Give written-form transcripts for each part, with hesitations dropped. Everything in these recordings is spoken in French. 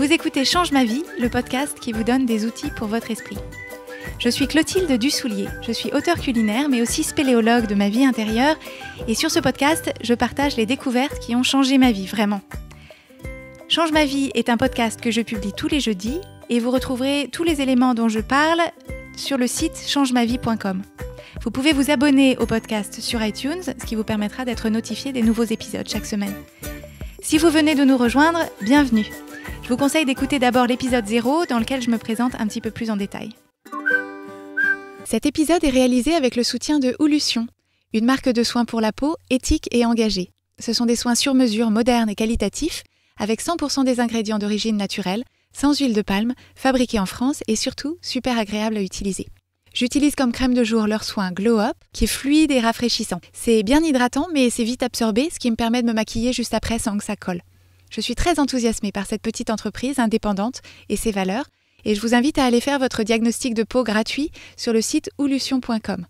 Vous écoutez Change ma vie, le podcast qui vous donne des outils pour votre esprit. Je suis Clotilde Dussoulier, je suis auteure culinaire mais aussi spéléologue de ma vie intérieure et sur ce podcast, je partage les découvertes qui ont changé ma vie, vraiment. Change ma vie est un podcast que je publie tous les jeudis et vous retrouverez tous les éléments dont je parle sur le site changemavie.com. Vous pouvez vous abonner au podcast sur iTunes, ce qui vous permettra d'être notifié des nouveaux épisodes chaque semaine. Si vous venez de nous rejoindre, bienvenue. Je vous conseille d'écouter d'abord l'épisode 0 dans lequel je me présente un petit peu plus en détail. Cet épisode est réalisé avec le soutien de Oulution, une marque de soins pour la peau éthique et engagée. Ce sont des soins sur mesure, modernes et qualitatifs, avec 100% des ingrédients d'origine naturelle, sans huile de palme, fabriqués en France et surtout super agréables à utiliser. J'utilise comme crème de jour leur soin Glow Up, qui est fluide et rafraîchissant. C'est bien hydratant, mais c'est vite absorbé, ce qui me permet de me maquiller juste après sans que ça colle. Je suis très enthousiasmée par cette petite entreprise indépendante et ses valeurs, et je vous invite à aller faire votre diagnostic de peau gratuit sur le site oulution.com.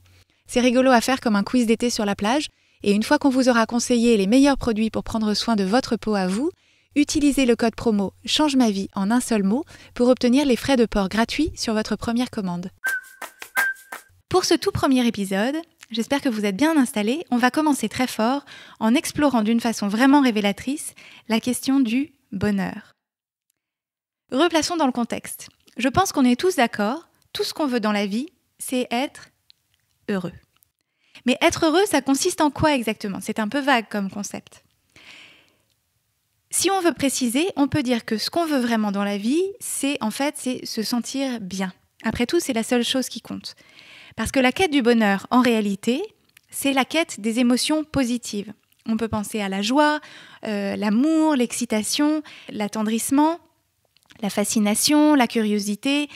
C'est rigolo à faire comme un quiz d'été sur la plage, et une fois qu'on vous aura conseillé les meilleurs produits pour prendre soin de votre peau à vous, utilisez le code promo « Change ma vie » en un seul mot pour obtenir les frais de port gratuits sur votre première commande. Pour ce tout premier épisode, j'espère que vous êtes bien installés. On va commencer très fort en explorant d'une façon vraiment révélatrice la question du bonheur. Replaçons dans le contexte. Je pense qu'on est tous d'accord, tout ce qu'on veut dans la vie, c'est être heureux. Mais être heureux, ça consiste en quoi exactement ? C'est un peu vague comme concept. Si on veut préciser, on peut dire que ce qu'on veut vraiment dans la vie, c'est se sentir bien. Après tout, c'est la seule chose qui compte. Parce que la quête du bonheur, en réalité, c'est la quête des émotions positives. On peut penser à la joie, l'amour, l'excitation, l'attendrissement, la fascination, la curiosité,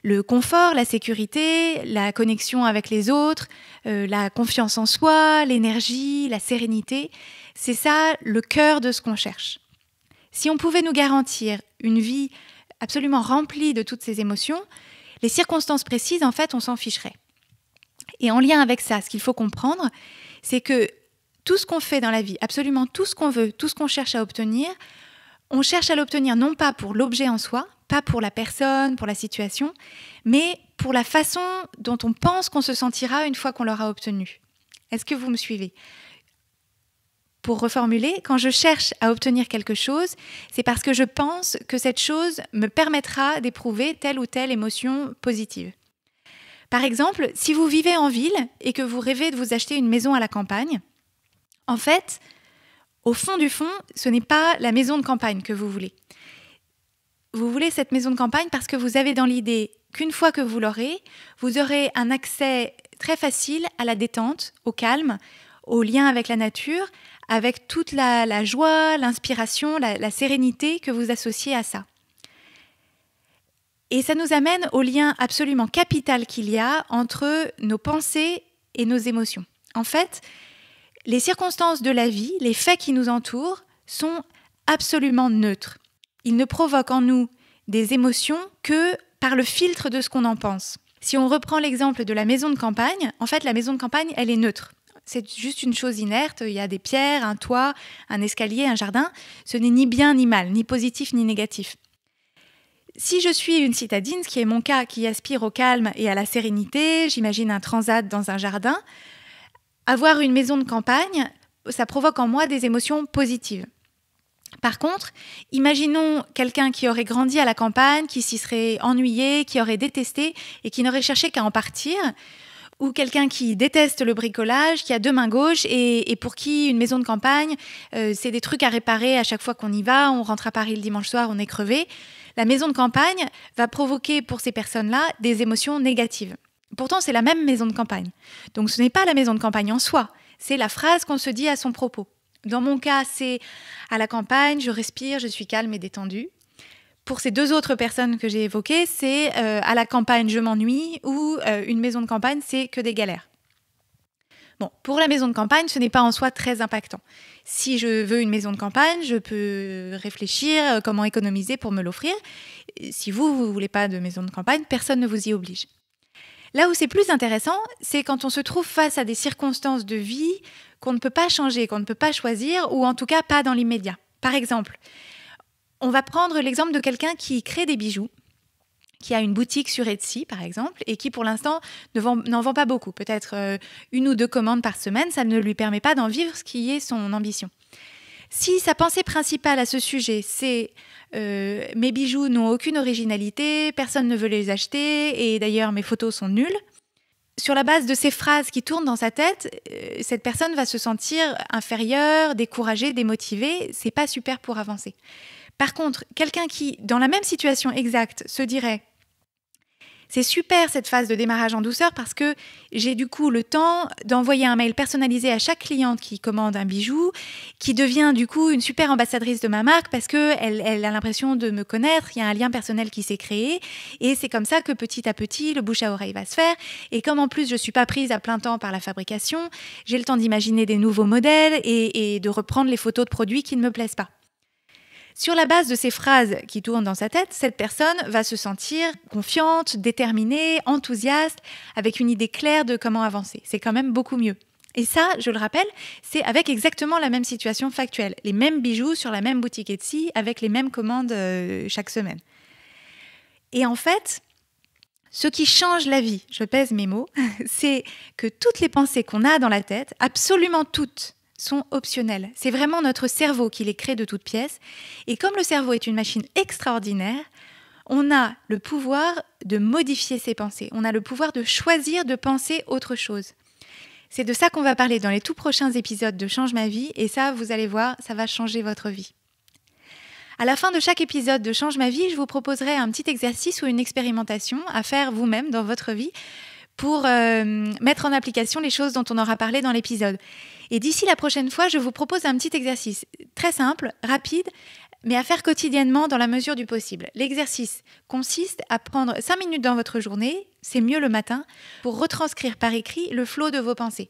le confort, la sécurité, la connexion avec les autres, la confiance en soi, l'énergie, la sérénité. C'est ça le cœur de ce qu'on cherche. Si on pouvait nous garantir une vie absolument remplie de toutes ces émotions, les circonstances précises, en fait, on s'en ficherait. Et en lien avec ça, ce qu'il faut comprendre, c'est que tout ce qu'on fait dans la vie, absolument tout ce qu'on veut, tout ce qu'on cherche à obtenir, on cherche à l'obtenir non pas pour l'objet en soi, pas pour la personne, pour la situation, mais pour la façon dont on pense qu'on se sentira une fois qu'on l'aura obtenu. Est-ce que vous me suivez ? Pour reformuler, quand je cherche à obtenir quelque chose, c'est parce que je pense que cette chose me permettra d'éprouver telle ou telle émotion positive. Par exemple, si vous vivez en ville et que vous rêvez de vous acheter une maison à la campagne, en fait, au fond du fond, ce n'est pas la maison de campagne que vous voulez. Vous voulez cette maison de campagne parce que vous avez dans l'idée qu'une fois que vous l'aurez, vous aurez un accès très facile à la détente, au calme, au lien avec la nature, avec toute la joie, l'inspiration, la sérénité que vous associez à ça. Et ça nous amène au lien absolument capital qu'il y a entre nos pensées et nos émotions. En fait, les circonstances de la vie, les faits qui nous entourent, sont absolument neutres. Ils ne provoquent en nous des émotions que par le filtre de ce qu'on en pense. Si on reprend l'exemple de la maison de campagne, en fait, la maison de campagne, elle est neutre. C'est juste une chose inerte, il y a des pierres, un toit, un escalier, un jardin. Ce n'est ni bien ni mal, ni positif ni négatif. Si je suis une citadine, ce qui est mon cas, qui aspire au calme et à la sérénité, j'imagine un transat dans un jardin, avoir une maison de campagne, ça provoque en moi des émotions positives. Par contre, imaginons quelqu'un qui aurait grandi à la campagne, qui s'y serait ennuyé, qui aurait détesté et qui n'aurait cherché qu'à en partir, ou quelqu'un qui déteste le bricolage, qui a deux mains gauches et pour qui une maison de campagne, c'est des trucs à réparer à chaque fois qu'on y va, on rentre à Paris le dimanche soir, on est crevé. La maison de campagne va provoquer pour ces personnes-là des émotions négatives. Pourtant, c'est la même maison de campagne. Donc ce n'est pas la maison de campagne en soi, c'est la phrase qu'on se dit à son propos. Dans mon cas, c'est à la campagne, je respire, je suis calme et détendue. Pour ces deux autres personnes que j'ai évoquées, c'est à la campagne, je m'ennuie ou une maison de campagne, c'est que des galères. Bon, pour la maison de campagne, ce n'est pas en soi très impactant. Si je veux une maison de campagne, je peux réfléchir comment économiser pour me l'offrir. Si vous ne voulez pas de maison de campagne, personne ne vous y oblige. Là où c'est plus intéressant, c'est quand on se trouve face à des circonstances de vie qu'on ne peut pas changer, qu'on ne peut pas choisir, ou en tout cas pas dans l'immédiat. Par exemple, On va prendre l'exemple de quelqu'un qui crée des bijoux, qui a une boutique sur Etsy, par exemple, et qui, pour l'instant, n'en vend pas beaucoup. Peut-être 1 ou 2 commandes par semaine, ça ne lui permet pas d'en vivre, ce qui est son ambition. Si sa pensée principale à ce sujet, c'est mes bijoux n'ont aucune originalité, personne ne veut les acheter, et d'ailleurs, mes photos sont nulles, sur la base de ces phrases qui tournent dans sa tête, cette personne va se sentir inférieure, découragée, démotivée. C'est pas super pour avancer. Par contre, quelqu'un qui, dans la même situation exacte, se dirait « C'est super cette phase de démarrage en douceur parce que j'ai du coup le temps d'envoyer un mail personnalisé à chaque cliente qui commande un bijou, qui devient du coup une super ambassadrice de ma marque parce qu'elle a l'impression de me connaître, il y a un lien personnel qui s'est créé et c'est comme ça que petit à petit le bouche à oreille va se faire. Et comme en plus je ne suis pas prise à plein temps par la fabrication, j'ai le temps d'imaginer des nouveaux modèles et de reprendre les photos de produits qui ne me plaisent pas. » Sur la base de ces phrases qui tournent dans sa tête, cette personne va se sentir confiante, déterminée, enthousiaste, avec une idée claire de comment avancer. C'est quand même beaucoup mieux. Et ça, je le rappelle, c'est avec exactement la même situation factuelle. Les mêmes bijoux sur la même boutique Etsy, avec les mêmes commandes chaque semaine. Et en fait, ce qui change la vie, je pèse mes mots, c'est que toutes les pensées qu'on a dans la tête, absolument toutes, sont optionnelles. C'est vraiment notre cerveau qui les crée de toutes pièces. Et comme le cerveau est une machine extraordinaire, on a le pouvoir de modifier ses pensées. On a le pouvoir de choisir de penser autre chose. C'est de ça qu'on va parler dans les tout prochains épisodes de Change ma vie. Et ça, vous allez voir, ça va changer votre vie. À la fin de chaque épisode de Change ma vie, je vous proposerai un petit exercice ou une expérimentation à faire vous-même dans votre vie pour mettre en application les choses dont on aura parlé dans l'épisode. Et d'ici la prochaine fois, je vous propose un petit exercice très simple, rapide, mais à faire quotidiennement dans la mesure du possible. L'exercice consiste à prendre 5 minutes dans votre journée, c'est mieux le matin, pour retranscrire par écrit le flot de vos pensées.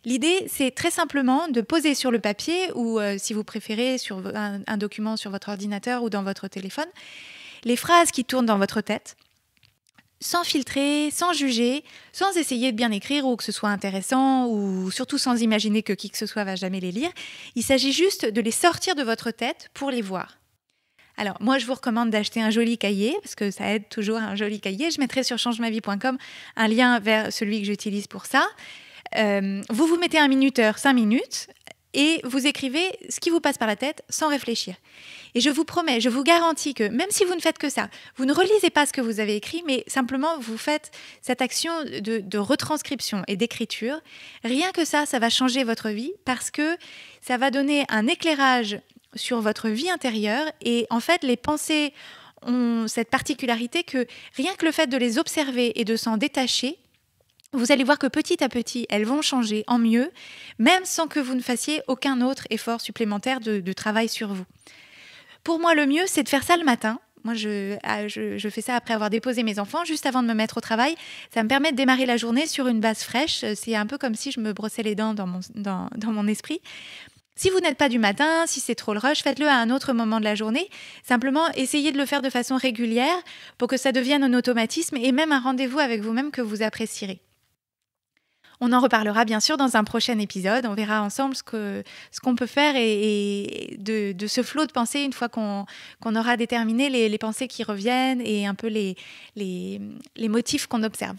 L'idée, c'est très simplement de poser sur le papier ou, si vous préférez, sur un document sur votre ordinateur ou dans votre téléphone, les phrases qui tournent dans votre tête, sans filtrer, sans juger, sans essayer de bien écrire ou que ce soit intéressant ou surtout sans imaginer que qui que ce soit va jamais les lire. Il s'agit juste de les sortir de votre tête pour les voir. Alors, moi, je vous recommande d'acheter un joli cahier parce que ça aide toujours un joli cahier. Je mettrai sur changemavie.com un lien vers celui que j'utilise pour ça. Vous vous mettez un minuteur, 5 minutes et vous écrivez ce qui vous passe par la tête sans réfléchir. Et je vous promets, je vous garantis que même si vous ne faites que ça, vous ne relisez pas ce que vous avez écrit, mais simplement vous faites cette action de retranscription et d'écriture. Rien que ça va changer votre vie parce que ça va donner un éclairage sur votre vie intérieure. Et en fait, les pensées ont cette particularité que rien que le fait de les observer et de s'en détacher, vous allez voir que petit à petit, elles vont changer en mieux, même sans que vous ne fassiez aucun autre effort supplémentaire de travail sur vous. Pour moi, le mieux, c'est de faire ça le matin. Moi, je fais ça après avoir déposé mes enfants, juste avant de me mettre au travail. Ça me permet de démarrer la journée sur une base fraîche. C'est un peu comme si je me brossais les dents dans mon esprit. Si vous n'êtes pas du matin, si c'est trop le rush, faites-le à un autre moment de la journée. Simplement, essayez de le faire de façon régulière pour que ça devienne un automatisme et même un rendez-vous avec vous-même que vous apprécierez. On en reparlera bien sûr dans un prochain épisode. On verra ensemble ce qu'on peut faire et de ce flot de pensées une fois qu'on aura déterminé les pensées qui reviennent et un peu les motifs qu'on observe.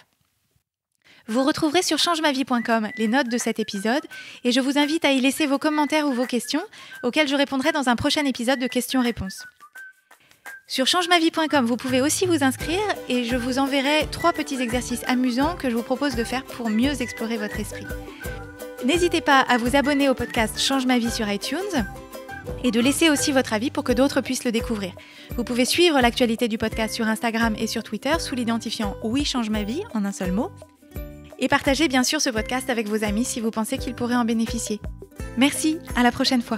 Vous retrouverez sur changemavie.com les notes de cet épisode et je vous invite à y laisser vos commentaires ou vos questions auxquelles je répondrai dans un prochain épisode de questions-réponses. Sur changemavie.com, vous pouvez aussi vous inscrire et je vous enverrai 3 petits exercices amusants que je vous propose de faire pour mieux explorer votre esprit. N'hésitez pas à vous abonner au podcast Change ma vie sur iTunes et de laisser aussi votre avis pour que d'autres puissent le découvrir. Vous pouvez suivre l'actualité du podcast sur Instagram et sur Twitter sous l'identifiant « Oui, change ma vie » en un seul mot. Et partagez bien sûr ce podcast avec vos amis si vous pensez qu'ils pourraient en bénéficier. Merci, à la prochaine fois.